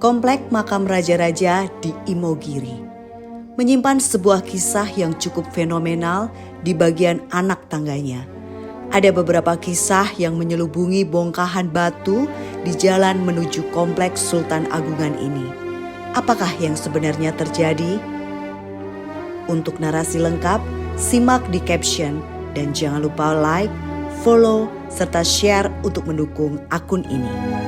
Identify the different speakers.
Speaker 1: Komplek makam raja-raja di Imogiri menyimpan sebuah kisah yang cukup fenomenal di bagian anak tangganya. Ada beberapa kisah yang menyelubungi bongkahan batu di jalan menuju kompleks Sultan Agungan ini. Apakah yang sebenarnya terjadi? Untuk narasi lengkap, simak di caption dan jangan lupa like, follow, serta share untuk mendukung akun ini.